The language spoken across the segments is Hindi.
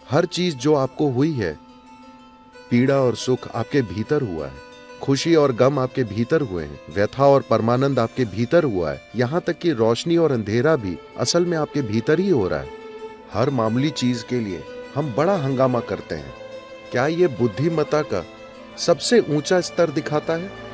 हर चीज जो आपको हुई है, पीड़ा और सुख आपके भीतर हुआ है, खुशी और गम आपके भीतर हुए हैं, व्यथा और परमानंद आपके भीतर हुआ है, यहाँ तक कि रोशनी और अंधेरा भी असल में आपके भीतर ही हो रहा है। हर मामूली चीज के लिए हम बड़ा हंगामा करते हैं। क्या ये बुद्धिमत्ता का सबसे ऊंचा स्तर दिखाता है?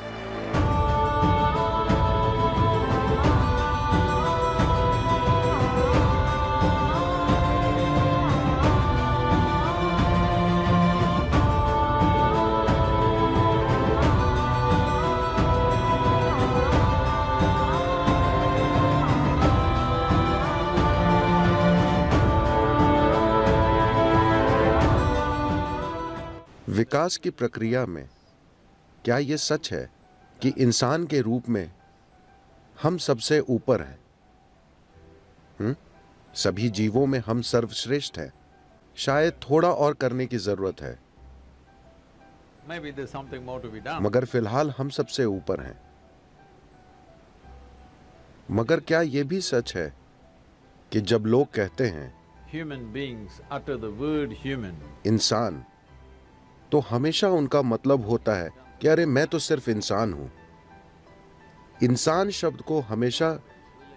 विकास की प्रक्रिया में क्या यह सच है कि इंसान के रूप में हम सबसे ऊपर हैं? सभी जीवों में हम सर्वश्रेष्ठ हैं। शायद थोड़ा और करने की जरूरत है, Maybe there's something more to be done. मगर फिलहाल हम सबसे ऊपर हैं। मगर क्या यह भी सच है कि जब लोग कहते हैं Human beings utter the word human. इंसान, तो हमेशा उनका मतलब होता है कि अरे मैं तो सिर्फ इंसान हूं। इंसान शब्द को हमेशा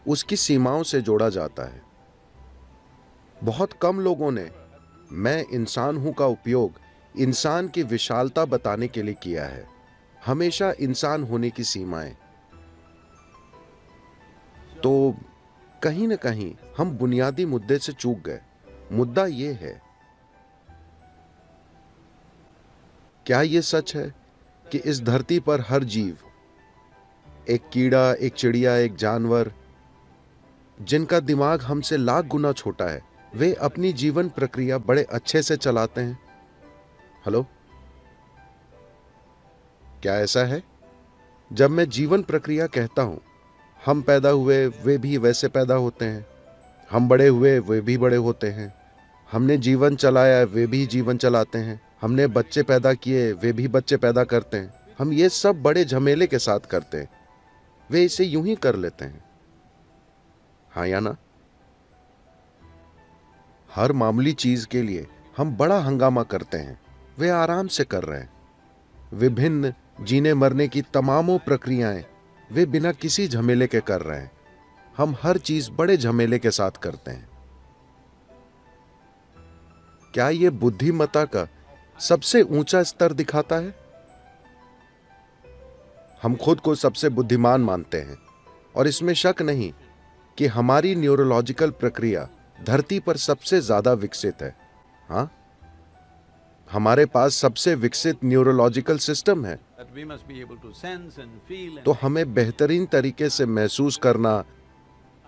उसकी सीमाओं से जोड़ा जाता है। बहुत कम लोगों ने मैं इंसान हूं का उपयोग इंसान की विशालता बताने के लिए किया है। हमेशा इंसान होने की सीमाएं। तो कहीं ना कहीं हम बुनियादी मुद्दे से चूक गए। मुद्दा यह है, क्या यह सच है कि इस धरती पर हर जीव, एक कीड़ा, एक चिड़िया, एक जानवर, जिनका दिमाग हमसे लाख गुना छोटा है, वे अपनी जीवन प्रक्रिया बड़े अच्छे से चलाते हैं? हेलो, क्या ऐसा है? जब मैं जीवन प्रक्रिया कहता हूं, हम पैदा हुए वे भी वैसे पैदा होते हैं, हम बड़े हुए वे भी बड़े होते हैं, हमने जीवन चलाया वे भी जीवन चलाते हैं, हमने बच्चे पैदा किए वे भी बच्चे पैदा करते हैं। हम ये सब बड़े झमेले के साथ करते हैं। वे इसे यूं ही कर लेते हैं, हाँ या ना? हर मामूली चीज के लिए हम बड़ा हंगामा करते हैं। वे आराम से कर रहे हैं। विभिन्न जीने मरने की तमामों प्रक्रियाएं वे बिना किसी झमेले के कर रहे हैं। हम हर चीज बड़े झमेले के साथ करते हैं। क्या यह बुद्धिमत्ता का सबसे ऊंचा स्तर दिखाता है? हम खुद को सबसे बुद्धिमान मानते हैं और इसमें शक नहीं कि हमारी न्यूरोलॉजिकल प्रक्रिया धरती पर सबसे ज्यादा विकसित है। हाँ, हमारे पास सबसे विकसित न्यूरोलॉजिकल सिस्टम है। That we must be able to sense and feel and तो हमें बेहतरीन तरीके से महसूस करना,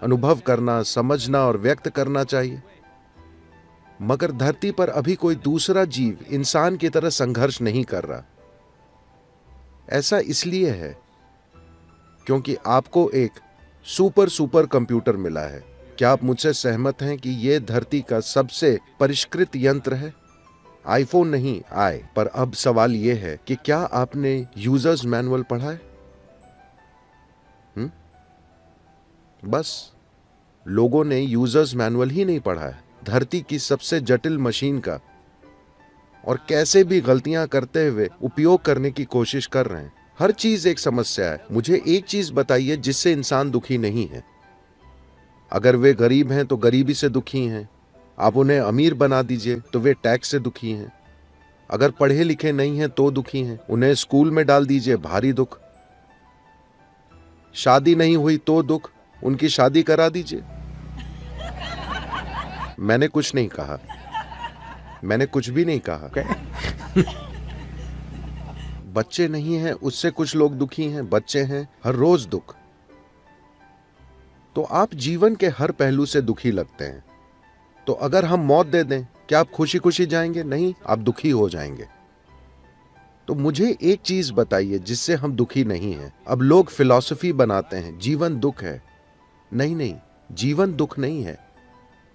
अनुभव करना, समझना और व्यक्त करना चाहिए। मगर धरती पर अभी कोई दूसरा जीव इंसान की तरह संघर्ष नहीं कर रहा। ऐसा इसलिए है क्योंकि आपको एक सुपर कंप्यूटर मिला है। क्या आप मुझसे सहमत हैं कि यह धरती का सबसे परिष्कृत यंत्र है? आईफोन नहीं आए, पर अब सवाल यह है कि क्या आपने यूजर्स मैनुअल पढ़ा है? बस लोगों ने यूजर्स मैनुअल ही नहीं पढ़ा है। धरती की सबसे जटिल मशीन का और कैसे भी गलतियां करते हुए उपयोग करने की कोशिश कर रहे हैं। हर चीज एक समस्या है। मुझे एक चीज बताइए जिससे इंसान दुखी नहीं है। अगर वे गरीब हैं तो गरीबी से दुखी हैं। आप उन्हें अमीर बना दीजिए तो वे टैक्स से दुखी हैं। अगर पढ़े लिखे नहीं हैं तो दुखी हैं। उन्हें स्कूल में डाल दीजिए, भारी दुख। शादी नहीं हुई तो दुख, उनकी शादी करा दीजिए। मैंने कुछ नहीं कहा, मैंने कुछ भी नहीं कहा। बच्चे नहीं हैं उससे कुछ लोग दुखी हैं, बच्चे हैं, हर रोज दुख। तो आप जीवन के हर पहलू से दुखी लगते हैं। तो अगर हम मौत दे दें, क्या आप खुशी खुशी जाएंगे? नहीं, आप दुखी हो जाएंगे। तो मुझे एक चीज बताइए जिससे हम दुखी नहीं हैं। अब लोग फिलॉसफी बनाते हैं, जीवन दुख है। नहीं, जीवन दुख नहीं है,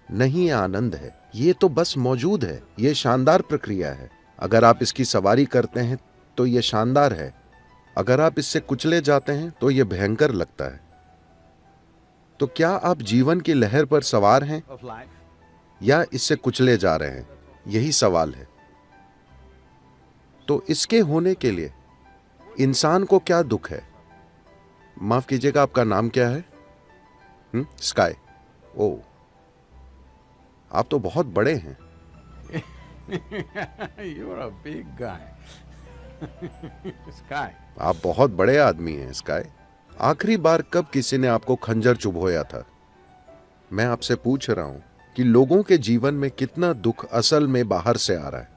नहीं, आनंद है। ये तो बस मौजूद है। ये शानदार प्रक्रिया है। अगर आप इसकी सवारी करते हैं तो ये शानदार है। अगर आप इससे कुचले जाते हैं तो ये भयंकर लगता है। तो क्या आप जीवन की लहर पर सवार हैं of life. या इससे कुचले जा रहे हैं? यही सवाल है। तो इसके होने के लिए इंसान को क्या दुख है? माफ कीजिएगा, आपका नाम क्या है? स्काई। ओ, आप तो बहुत बड़े हैं। You're a big guy. Sky. आप बहुत बड़े आदमी हैं स्काई। आखिरी बार कब किसी ने आपको खंजर चुभोया था? मैं आपसे पूछ रहा हूं कि लोगों के जीवन में कितना दुख असल में बाहर से आ रहा है?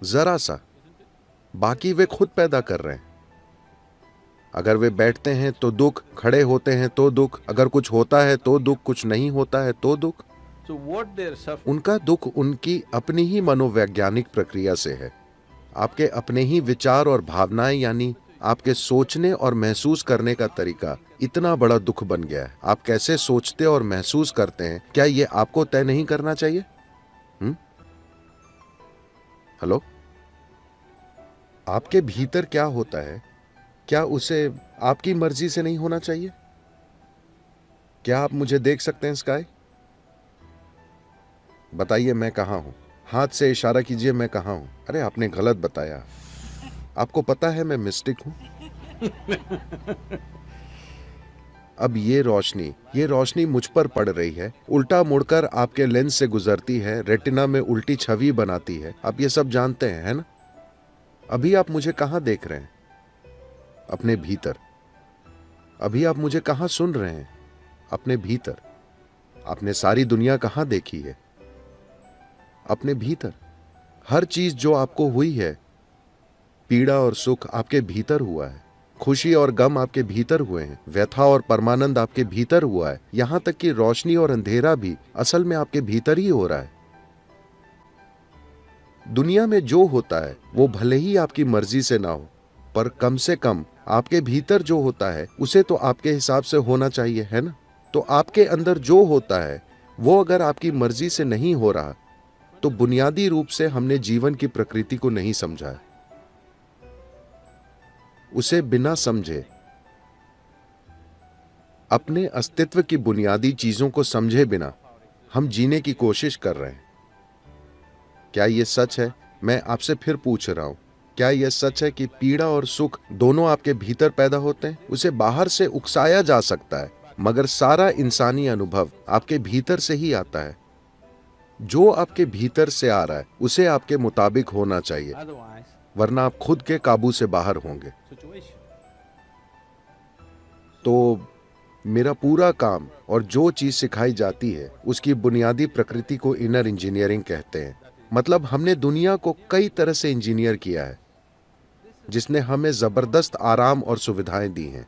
जरा सा। बाकी वे खुद पैदा कर रहे हैं। अगर वे बैठते हैं तो दुख, खड़े होते हैं तो दुख, अगर कुछ होता है तो दुख, कुछ नहीं होता है तो दुख। So what they're suffering, उनका दुख उनकी अपनी ही मनोवैज्ञानिक प्रक्रिया से है। आपके अपने ही विचार और भावनाएं, यानी आपके सोचने और महसूस करने का तरीका इतना बड़ा दुख बन गया है। आप कैसे सोचते और महसूस करते हैं, क्या यह आपको तय नहीं करना चाहिए? हेलो, आपके भीतर क्या होता है, क्या उसे आपकी मर्जी से नहीं होना चाहिए? क्या आप मुझे देख सकते हैं स्काई? बताइए मैं कहां हूं? हाथ से इशारा कीजिए, मैं कहां हूं? अरे आपने गलत बताया। आपको पता है मैं मिस्टिक हूं। अब ये रोशनी मुझ पर पड़ रही है, उल्टा मुड़कर आपके लेंस से गुजरती है, रेटिना में उल्टी छवि बनाती है। आप ये सब जानते हैं, है ना? अभी आप मुझे कहां देख रहे हैं? अपने भीतर। अभी आप मुझे कहां सुन रहे हैं? अपने भीतर। आपने सारी दुनिया कहां देखी है? अपने भीतर। हर चीज जो आपको हुई है, पीड़ा और सुख आपके भीतर हुआ है, खुशी और गम आपके भीतर हुए हैं, व्यथा और परमानंद आपके भीतर हुआ है, यहां तक कि रोशनी और अंधेरा भी असल में आपके भीतर ही हो रहा है। दुनिया में जो होता है वो भले ही आपकी मर्जी से ना हो, पर कम से कम आपके भीतर जो होता है उसे तो आपके हिसाब से होना चाहिए, है ना? तो आपके अंदर जो होता है वो अगर आपकी मर्जी से नहीं हो रहा, तो बुनियादी रूप से हमने जीवन की प्रकृति को नहीं समझा है। उसे बिना समझे, अपने अस्तित्व की बुनियादी चीजों को समझे बिना हम जीने की कोशिश कर रहे हैं। क्या यह सच है? मैं आपसे फिर पूछ रहा हूं, क्या यह सच है कि पीड़ा और सुख दोनों आपके भीतर पैदा होते हैं? उसे बाहर से उकसाया जा सकता है, मगर सारा इंसानी अनुभव आपके भीतर से ही आता है। जो आपके भीतर से आ रहा है उसे आपके मुताबिक होना चाहिए, otherwise वरना आप खुद के काबू से बाहर होंगे। situation. तो मेरा पूरा काम और जो चीज सिखाई जाती है उसकी बुनियादी प्रकृति को इनर इंजीनियरिंग कहते हैं। मतलब हमने दुनिया को कई तरह से इंजीनियर किया है, जिसने हमें जबरदस्त आराम और सुविधाएं दी हैं।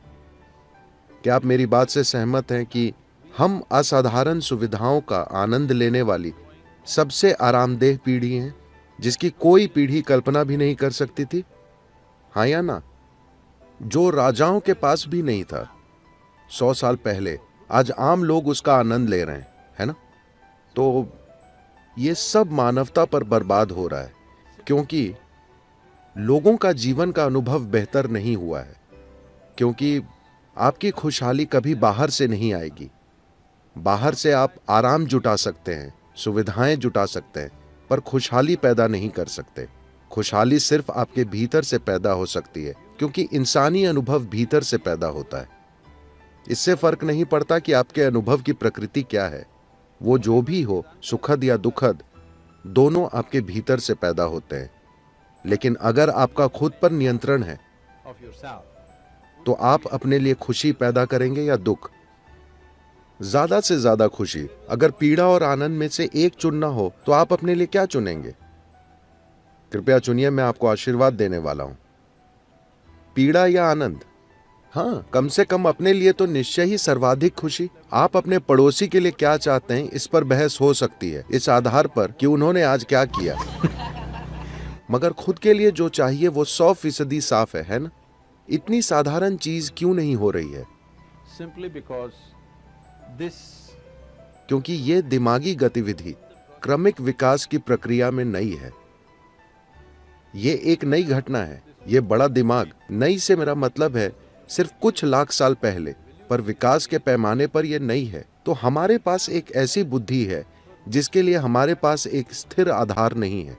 क्या आप मेरी बात से सहमत हैं कि हम असाधारण सुविधाओं का आनंद लेने वाली सबसे आरामदेह पीढ़ी हैं, जिसकी कोई पीढ़ी कल्पना भी नहीं कर सकती थी? हाँ या ना? जो राजाओं के पास भी नहीं था 100 साल पहले, आज आम लोग उसका आनंद ले रहे हैं, है ना? तो ये सब मानवता पर बर्बाद हो रहा है, क्योंकि लोगों का जीवन का अनुभव बेहतर नहीं हुआ है। क्योंकि आपकी खुशहाली कभी बाहर से नहीं आएगी। बाहर से आप आराम जुटा सकते हैं, सुविधाएं जुटा सकते हैं, पर खुशहाली पैदा नहीं कर सकते। खुशहाली सिर्फ आपके भीतर से पैदा हो सकती है, क्योंकि इंसानी अनुभव भीतर से पैदा होता है। इससे फर्क नहीं पड़ता कि आपके अनुभव की प्रकृति क्या है। वो जो भी हो, सुखद या दुखद, दोनों आपके भीतर से पैदा होते हैं। लेकिन अगर आपका खुद पर नियंत्रण है, Of yourself. तो आप अपने लिए खुशी पैदा करेंगे या दुख? ज्यादा से ज्यादा खुशी। अगर पीड़ा और आनंद में से एक चुनना हो तो आप अपने लिए क्या चुनेंगे? कृपया चुनिए, मैं आपको आशीर्वाद देने वाला हूं। पीड़ा या आनंद? हाँ, कम से कम अपने लिए तो निश्चय ही सर्वाधिक खुशी। आप अपने पड़ोसी के लिए क्या चाहते हैं, इस पर बहस हो सकती है, इस आधार पर कि उन्होंने आज क्या किया। मगर खुद के लिए जो चाहिए वो 100% साफ है ना? इतनी साधारण चीज क्यों नहीं हो रही है? Simply because this क्योंकि ये दिमागी गतिविधि क्रमिक विकास की प्रक्रिया में नई है। ये एक नई घटना है। ये बड़ा दिमाग, नई से मेरा मतलब है सिर्फ कुछ लाख साल पहले, पर विकास के पैमाने पर यह नई है। तो हमारे पास एक ऐसी बुद्धि है जिसके लिए हमारे पास एक स्थिर आधार नहीं है।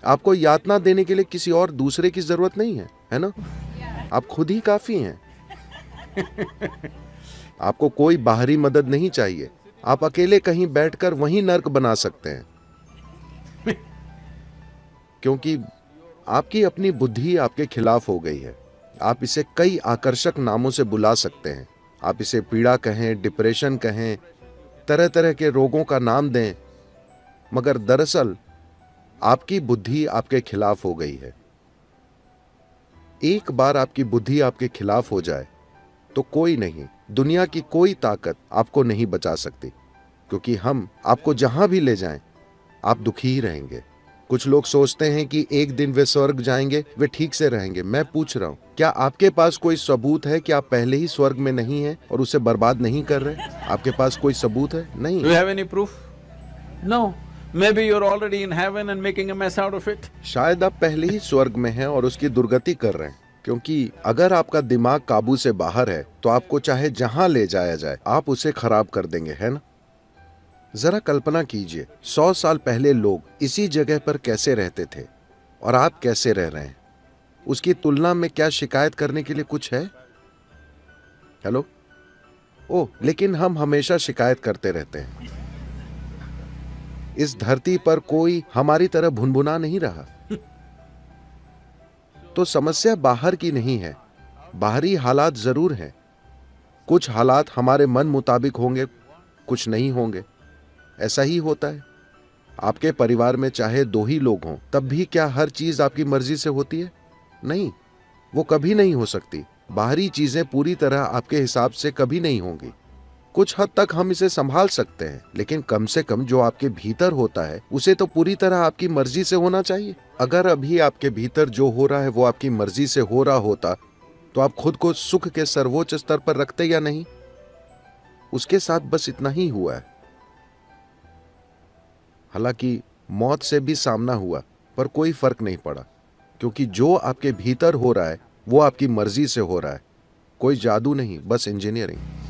आपको यातना देने के लिए किसी और दूसरे की जरूरत नहीं है ना? आप खुद ही काफी हैं। आपको कोई बाहरी मदद नहीं चाहिए। आप अकेले कहीं बैठकर वहीं नर्क बना सकते हैं, क्योंकि आपकी अपनी बुद्धि आपके खिलाफ हो गई है। आप इसे कई आकर्षक नामों से बुला सकते हैं। आप इसे पीड़ा कहें, डिप्रेशन कहें, तरह तरह के रोगों का नाम दें, मगर दरअसल आपकी बुद्धि आपके खिलाफ हो गई है। एक बार आपकी बुद्धि आपके खिलाफ हो जाए तो कोई नहीं, दुनिया की कोई ताकत आपको नहीं बचा सकती, क्योंकि हम आपको जहां भी ले जाएं आप दुखी ही रहेंगे। कुछ लोग सोचते हैं कि एक दिन वे स्वर्ग जाएंगे, वे ठीक से रहेंगे। मैं पूछ रहा हूं, क्या आपके पास कोई सबूत है कि आप पहले ही स्वर्ग में नहीं हैं और उसे बर्बाद नहीं कर रहे? आपके पास कोई सबूत है? नहीं। Do you have any proof? No. Maybe you're already in heaven and making a mess out of it. शायद आप पहले ही स्वर्ग में हैं और उसकी दुर्गति कर रहे हैं, क्योंकि अगर आपका दिमाग काबू से बाहर है तो आपको चाहे जहां ले जाया जाए आप उसे खराब कर देंगे, है ना? जरा कल्पना कीजिए, 100 साल पहले लोग इसी जगह पर कैसे रहते थे और आप कैसे रह रहे हैं। उसकी तुलना में क्या शिकायत करने के लिए कुछ है? हेलो? ओह, लेकिन हम हमेशा शिकायत करते रहते हैं। इस धरती पर कोई हमारी तरह भुनभुना नहीं रहा। तो समस्या बाहर की नहीं है, बाहरी हालात जरूर हैं। कुछ हालात हमारे मन मुताबिक होंगे, कुछ नहीं होंगे। ऐसा ही होता है। आपके परिवार में चाहे 2 ही लोग हों, तब भी क्या हर चीज आपकी मर्जी से होती है? नहीं, वो कभी नहीं हो सकती। बाहरी चीजें पूरी तरह आपके हिसाब से कभी नहीं होंगी। कुछ हद तक हम इसे संभाल सकते हैं, लेकिन कम से कम जो आपके भीतर होता है उसे तो पूरी तरह आपकी मर्जी से होना चाहिए। अगर अभी आपके भीतर जो हो रहा है वो आपकी मर्जी से हो रहा होता तो आप खुद को सुख के सर्वोच्च स्तर पर रखते या नहीं? उसके साथ बस इतना ही हुआ है। हालांकि मौत से भी सामना हुआ, पर कोई फर्क नहीं पड़ा, क्योंकि जो आपके भीतर हो रहा है वो आपकी मर्जी से हो रहा है। कोई जादू नहीं, बस इंजीनियरिंग।